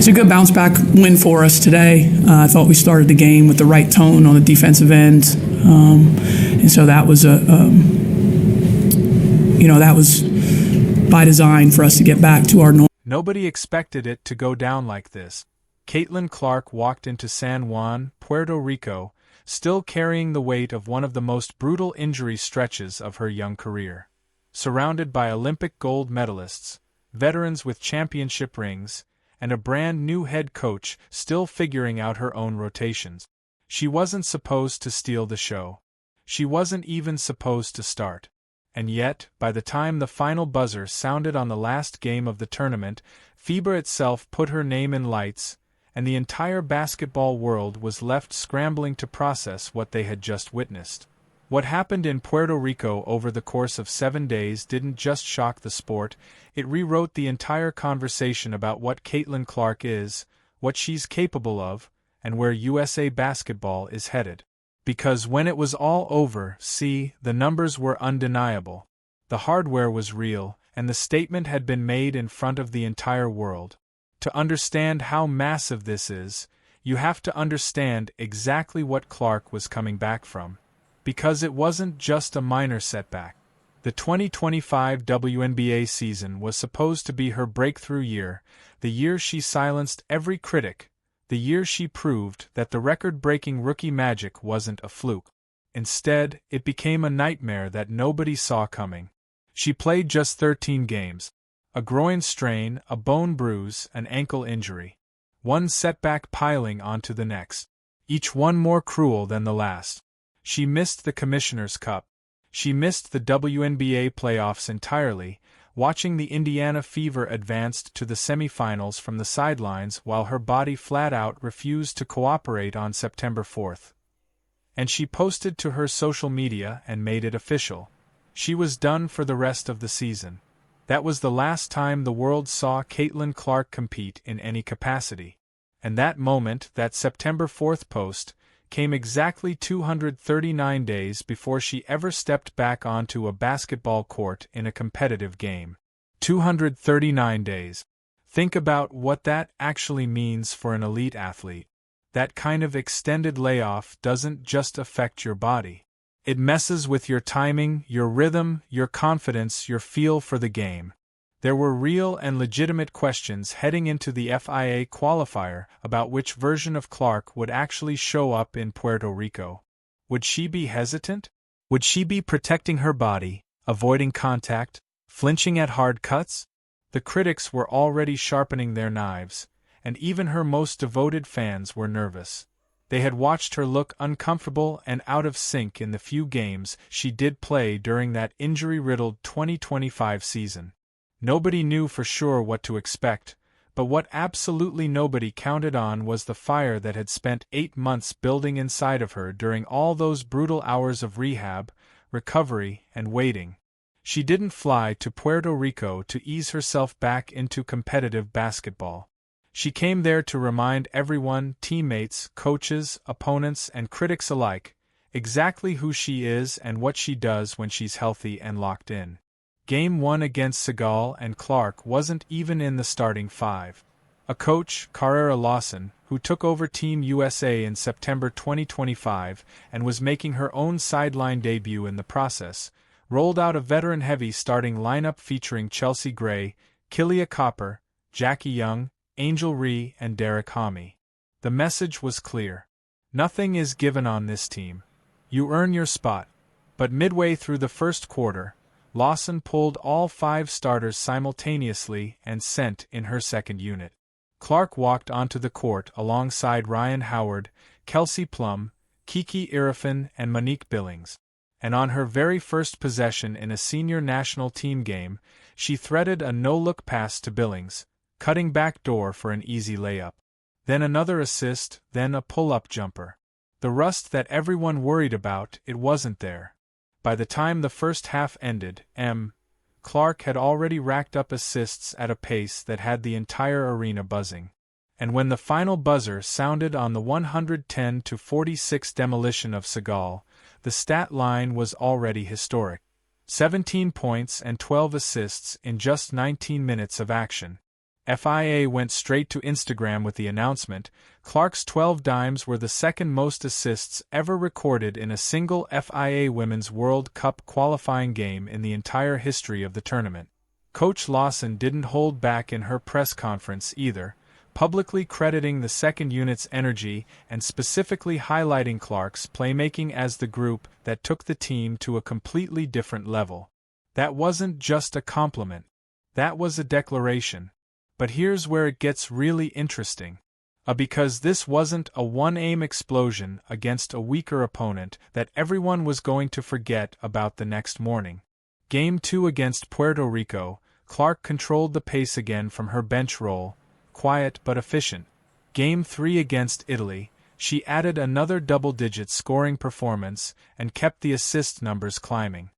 a good bounce back win for us today. I thought we started the game with the right tone on the defensive end, and so that was that was by design for us to get back to our normal. Nobody expected it to go down like this. Caitlin Clark walked into San Juan, Puerto Rico, still carrying the weight of one of the most brutal injury stretches of her young career. Surrounded by Olympic gold medalists, veterans with championship rings, and a brand new head coach still figuring out her own rotations. She wasn't supposed to steal the show. She wasn't even supposed to start. And yet, by the time the final buzzer sounded on the last game of the tournament, FIBA itself put her name in lights, and the entire basketball world was left scrambling to process what they had just witnessed. What happened in Puerto Rico over the course of 7 days didn't just shock the sport, it rewrote the entire conversation about what Caitlin Clark is, what she's capable of, and where USA basketball is headed. Because when it was all over, the numbers were undeniable. The hardware was real, and the statement had been made in front of the entire world. To understand how massive this is, you have to understand exactly what Clark was coming back from. Because it wasn't just a minor setback. The 2025 WNBA season was supposed to be her breakthrough year, the year she silenced every critic, the year she proved that the record-breaking rookie magic wasn't a fluke. Instead, it became a nightmare that nobody saw coming. She played just 13 games. A groin strain, a bone bruise, an ankle injury. One setback piling onto the next. Each one more cruel than the last. She missed the Commissioner's Cup. She missed the WNBA playoffs entirely, watching the Indiana Fever advanced to the semifinals from the sidelines while her body flat out refused to cooperate on September 4th. And she posted to her social media and made it official. She was done for the rest of the season. That was the last time the world saw Caitlin Clark compete in any capacity. And that moment, that September 4th post, came exactly 239 days before she ever stepped back onto a basketball court in a competitive game. 239 days. Think about what that actually means for an elite athlete. That kind of extended layoff doesn't just affect your body. It messes with your timing, your rhythm, your confidence, your feel for the game. There were real and legitimate questions heading into the FIA qualifier about which version of Clark would actually show up in Puerto Rico. Would she be hesitant? Would she be protecting her body, avoiding contact, flinching at hard cuts? The critics were already sharpening their knives, and even her most devoted fans were nervous. They had watched her look uncomfortable and out of sync in the few games she did play during that injury-riddled 2025 season. Nobody knew for sure what to expect, but what absolutely nobody counted on was the fire that had spent 8 months building inside of her during all those brutal hours of rehab, recovery, and waiting. She didn't fly to Puerto Rico to ease herself back into competitive basketball. She came there to remind everyone, teammates, coaches, opponents, and critics alike, exactly who she is and what she does when she's healthy and locked in. Game 1 against Segal and Clark wasn't even in the starting five. A coach, Carrera Lawson, who took over Team USA in September 2025 and was making her own sideline debut in the process, rolled out a veteran-heavy starting lineup featuring Chelsea Gray, Killia Copper, Jackie Young, Angel Ree, and Derek Homme. The message was clear. Nothing is given on this team. You earn your spot. But midway through the first quarter, Lawson pulled all 5 starters simultaneously and sent in her second unit. Clark walked onto the court alongside Ryan Howard, Kelsey Plum, Kiki Irifan, and Monique Billings. And on her very first possession in a senior national team game, she threaded a no-look pass to Billings, cutting back door for an easy layup. Then another assist, then a pull-up jumper. The rust that everyone worried about, it wasn't there. By the time the first half ended, Clark had already racked up assists at a pace that had the entire arena buzzing. And when the final buzzer sounded on the 110-46 demolition of Segal, the stat line was already historic. 17 points and 12 assists in just 19 minutes of action. FIA went straight to Instagram with the announcement. Clark's 12 dimes were the second most assists ever recorded in a single FIA Women's World Cup qualifying game in the entire history of the tournament. Coach Lawson didn't hold back in her press conference either, publicly crediting the second unit's energy and specifically highlighting Clark's playmaking as the group that took the team to a completely different level. That wasn't just a compliment. That was a declaration. But here's where it gets really interesting. Because this wasn't a one-aim explosion against a weaker opponent that everyone was going to forget about the next morning. Game 2 against Puerto Rico, Clark controlled the pace again from her bench role, quiet but efficient. Game 3 against Italy, she added another double-digit scoring performance and kept the assist numbers climbing.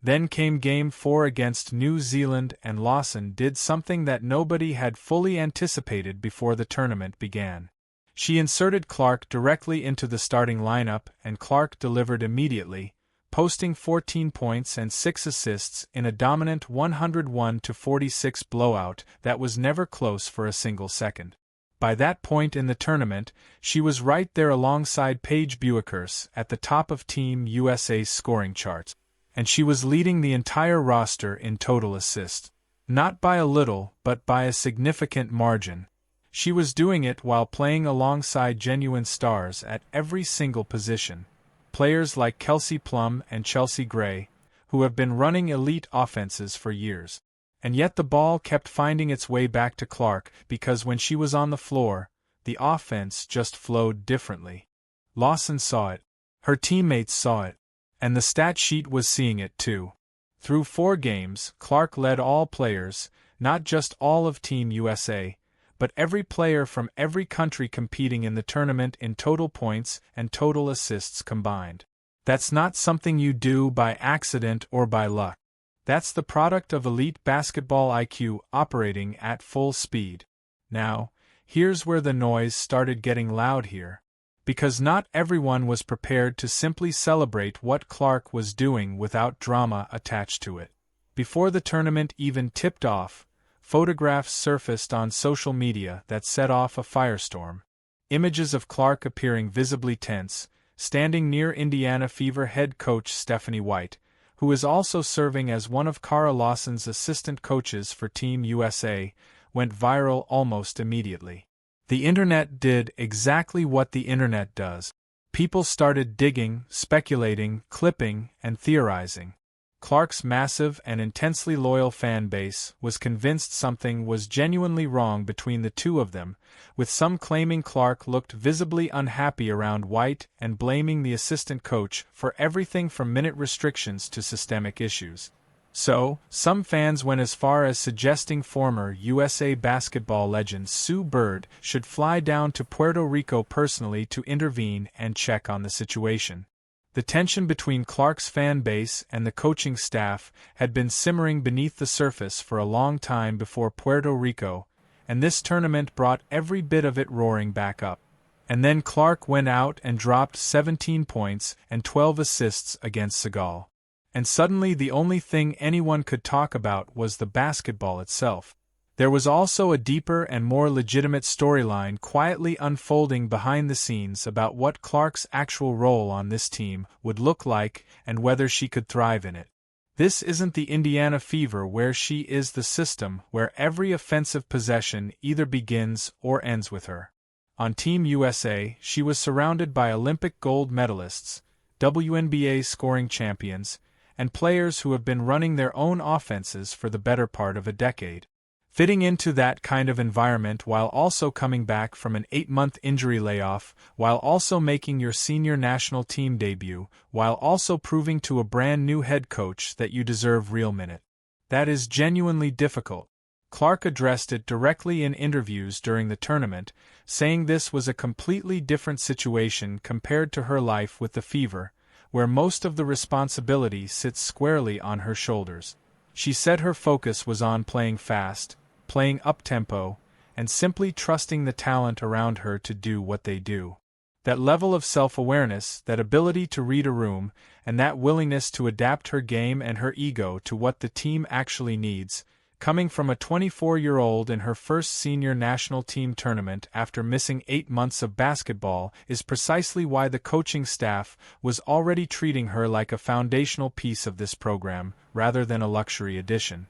Then came Game 4 against New Zealand, and Lawson did something that nobody had fully anticipated before the tournament began. She inserted Clark directly into the starting lineup, and Clark delivered immediately, posting 14 points and 6 assists in a dominant 101-46 blowout that was never close for a single second. By that point in the tournament, she was right there alongside Paige Buickers at the top of Team USA's scoring charts. And she was leading the entire roster in total assists. Not by a little, but by a significant margin. She was doing it while playing alongside genuine stars at every single position. Players like Kelsey Plum and Chelsea Gray, who have been running elite offenses for years. And yet the ball kept finding its way back to Clark because when she was on the floor, the offense just flowed differently. Lawson saw it. Her teammates saw it. And the stat sheet was seeing it too. Through 4 games, Clark led all players, not just all of Team USA, but every player from every country competing in the tournament in total points and total assists combined. That's not something you do by accident or by luck. That's the product of elite basketball IQ operating at full speed. Now, here's where the noise started getting loud here. Because not everyone was prepared to simply celebrate what Clark was doing without drama attached to it. Before the tournament even tipped off, photographs surfaced on social media that set off a firestorm. Images of Clark appearing visibly tense, standing near Indiana Fever head coach Stephanie White, who is also serving as one of Kara Lawson's assistant coaches for Team USA, went viral almost immediately. The internet did exactly what the internet does. People started digging, speculating, clipping, and theorizing. Clark's massive and intensely loyal fan base was convinced something was genuinely wrong between the two of them, with some claiming Clark looked visibly unhappy around White and blaming the assistant coach for everything from minute restrictions to systemic issues. So, some fans went as far as suggesting former USA basketball legend Sue Bird should fly down to Puerto Rico personally to intervene and check on the situation. The tension between Clark's fan base and the coaching staff had been simmering beneath the surface for a long time before Puerto Rico, and this tournament brought every bit of it roaring back up. And then Clark went out and dropped 17 points and 12 assists against Senegal. And suddenly the only thing anyone could talk about was the basketball itself. There was also a deeper and more legitimate storyline quietly unfolding behind the scenes about what Clark's actual role on this team would look like and whether she could thrive in it. This isn't the Indiana Fever where she is the system where every offensive possession either begins or ends with her. On Team USA, she was surrounded by Olympic gold medalists, WNBA scoring champions, and players who have been running their own offenses for the better part of a decade. Fitting into that kind of environment while also coming back from an 8-month injury layoff, while also making your senior national team debut, while also proving to a brand new head coach that you deserve real minute. That is genuinely difficult. Clark addressed it directly in interviews during the tournament, saying this was a completely different situation compared to her life with the Fever, where most of the responsibility sits squarely on her shoulders. She said her focus was on playing fast, playing up-tempo, and simply trusting the talent around her to do what they do. That level of self-awareness, that ability to read a room, and that willingness to adapt her game and her ego to what the team actually needs, coming from a 24-year-old in her first senior national team tournament after missing 8 months of basketball, is precisely why the coaching staff was already treating her like a foundational piece of this program, rather than a luxury addition.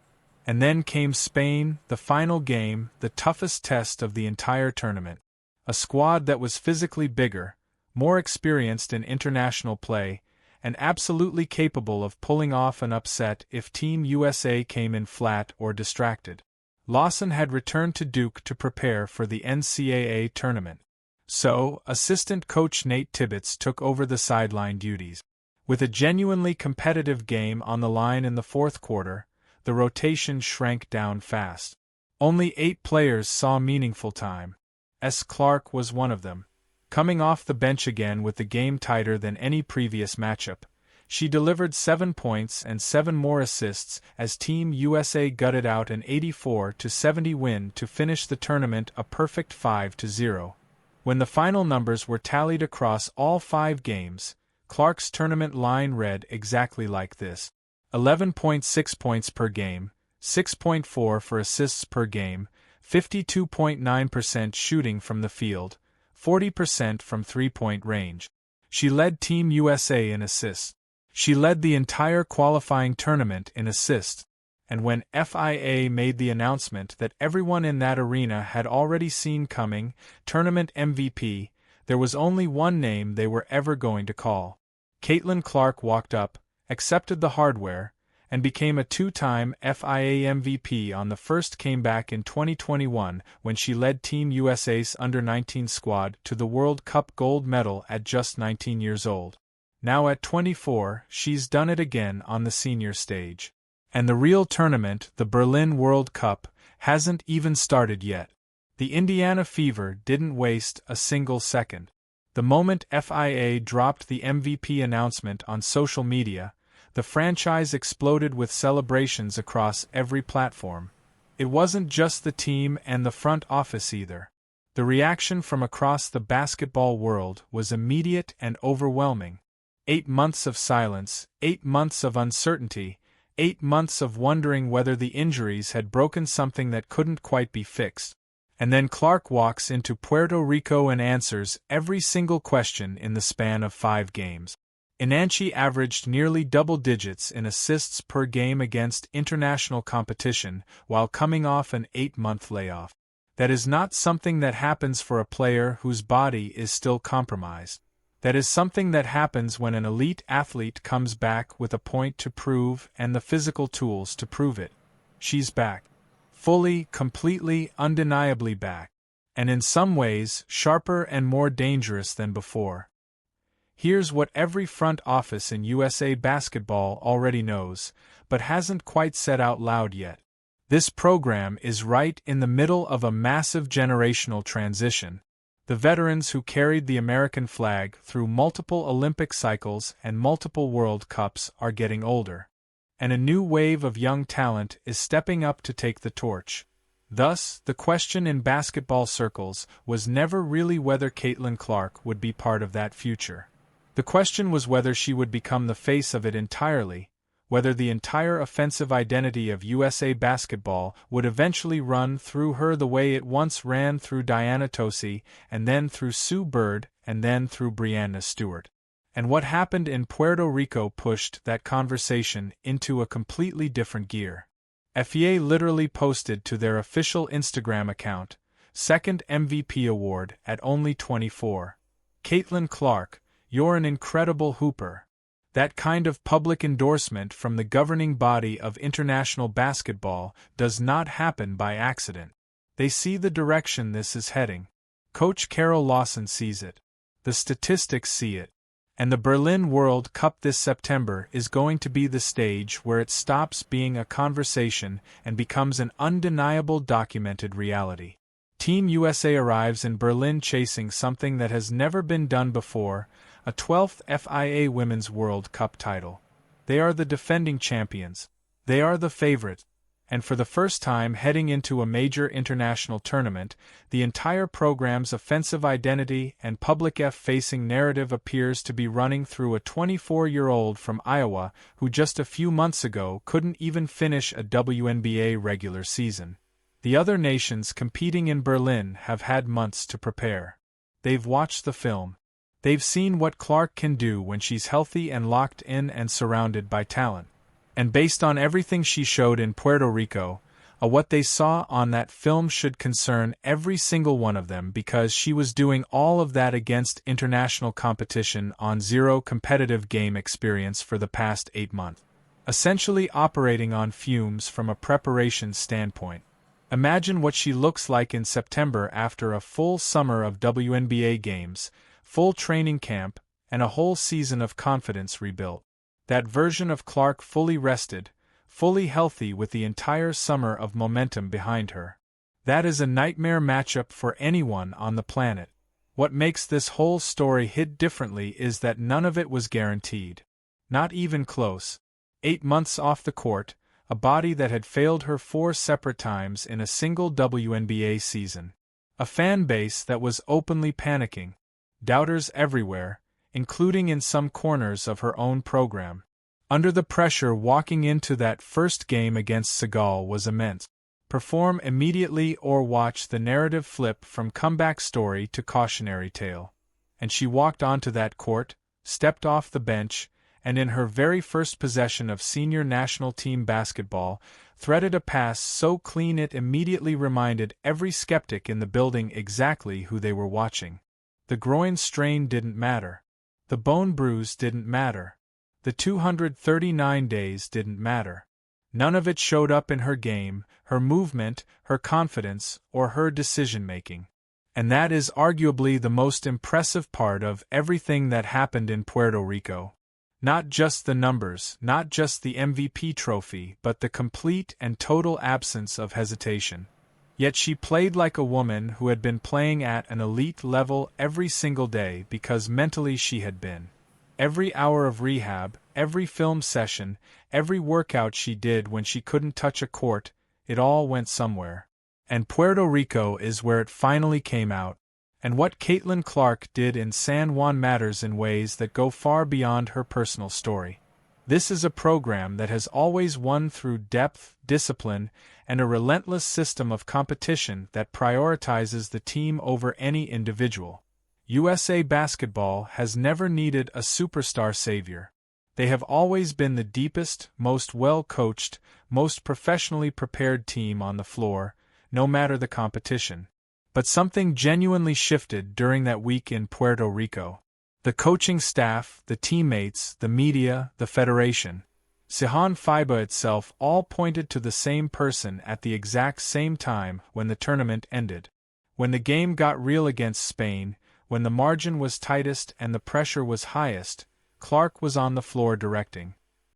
And then came Spain, the final game, the toughest test of the entire tournament. A squad that was physically bigger, more experienced in international play, and absolutely capable of pulling off an upset if Team USA came in flat or distracted. Lawson had returned to Duke to prepare for the NCAA tournament. So, assistant coach Nate Tibbetts took over the sideline duties. With a genuinely competitive game on the line in the fourth quarter, the rotation shrank down fast. Only 8 players saw meaningful time. Clark was one of them. Coming off the bench again with the game tighter than any previous matchup, she delivered 7 points and 7 more assists as Team USA gutted out an 84-70 win to finish the tournament a perfect 5-0. When the final numbers were tallied across all 5 games, Clark's tournament line read exactly like this: 11.6 points per game, 6.4 for assists per game, 52.9% shooting from the field, 40% from three-point range. She led Team USA in assists. She led the entire qualifying tournament in assists. And when FIA made the announcement that everyone in that arena had already seen coming, tournament MVP, there was only one name they were ever going to call. Caitlin Clark walked up, accepted the hardware, and became a 2-time FIA MVP on the first comeback in 2021 when she led Team USA's Under-19 squad to the World Cup gold medal at just 19 years old. Now at 24, she's done it again on the senior stage. And the real tournament, the Berlin World Cup, hasn't even started yet. The Indiana Fever didn't waste a single second. The moment FIA dropped the MVP announcement on social media, the franchise exploded with celebrations across every platform. It wasn't just the team and the front office either. The reaction from across the basketball world was immediate and overwhelming. 8 months of silence, 8 months of uncertainty, 8 months of wondering whether the injuries had broken something that couldn't quite be fixed. And then Clark walks into Puerto Rico and answers every single question in the span of 5 games. Inanchi averaged nearly double digits in assists per game against international competition while coming off an 8-month layoff. That is not something that happens for a player whose body is still compromised. That is something that happens when an elite athlete comes back with a point to prove and the physical tools to prove it. She's back. Fully, completely, undeniably back. And in some ways, sharper and more dangerous than before. Here's what every front office in USA basketball already knows, but hasn't quite said out loud yet. This program is right in the middle of a massive generational transition. The veterans who carried the American flag through multiple Olympic cycles and multiple World Cups are getting older. And a new wave of young talent is stepping up to take the torch. Thus, the question in basketball circles was never really whether Caitlin Clark would be part of that future. The question was whether she would become the face of it entirely, whether the entire offensive identity of USA basketball would eventually run through her the way it once ran through Diana Taurasi, and then through Sue Bird, and then through Breanna Stewart. And what happened in Puerto Rico pushed that conversation into a completely different gear. FIA literally posted to their official Instagram account, second MVP award at only 24. Caitlin Clark, you're an incredible hooper. That kind of public endorsement from the governing body of international basketball does not happen by accident. They see the direction this is heading. Coach Carol Lawson sees it. The statistics see it. And the Berlin World Cup this September is going to be the stage where it stops being a conversation and becomes an undeniable documented reality. Team USA arrives in Berlin chasing something that has never been done before, a 12th FIA Women's World Cup title. They are the defending champions. They are the favorite. and for the first time heading into a major international tournament, the entire program's offensive identity and public F-facing narrative appears to be running through a 24-year-old from Iowa who just a few months ago couldn't even finish a WNBA regular season. The other nations competing in Berlin have had months to prepare. They've watched the film. They've seen what Clark can do when she's healthy and locked in and surrounded by talent. And based on everything she showed in Puerto Rico, what they saw on that film should concern every single one of them because she was doing all of that against international competition on zero competitive game experience for the past 8 months. Essentially operating on fumes from a preparation standpoint. Imagine what she looks like in September after a full summer of WNBA games, full training camp, and a whole season of confidence rebuilt. That version of Clark fully rested, fully healthy with the entire summer of momentum behind her. That is a nightmare matchup for anyone on the planet. What makes this whole story hit differently is that none of it was guaranteed. Not even close. 8 months off the court, a body that had failed her 4 separate times in a single WNBA season. A fan base that was openly panicking. Doubters everywhere, including in some corners of her own program. Under the pressure walking into that first game against Segal was immense. Perform immediately or watch the narrative flip from comeback story to cautionary tale. And she walked onto that court, stepped off the bench, and in her very first possession of senior national team basketball, threaded a pass so clean it immediately reminded every skeptic in the building exactly who they were watching. The groin strain didn't matter. The bone bruise didn't matter. The 239 days didn't matter. None of it showed up in her game, her movement, her confidence, or her decision-making. And that is arguably the most impressive part of everything that happened in Puerto Rico. Not just the numbers, not just the MVP trophy, but the complete and total absence of hesitation. Yet she played like a woman who had been playing at an elite level every single day because mentally she had been. Every hour of rehab, every film session, every workout she did when she couldn't touch a court, it all went somewhere. And Puerto Rico is where it finally came out. And what Caitlin Clark did in San Juan matters in ways that go far beyond her personal story. This is a program that has always won through depth, discipline, and a relentless system of competition that prioritizes the team over any individual. USA Basketball has never needed a superstar savior. They have always been the deepest, most well-coached, most professionally prepared team on the floor, no matter the competition. But something genuinely shifted during that week in Puerto Rico. The coaching staff, the teammates, the media, the federation. FIBA itself all pointed to the same person at the exact same time when the tournament ended. When the game got real against Spain, when the margin was tightest and the pressure was highest, Clark was on the floor directing.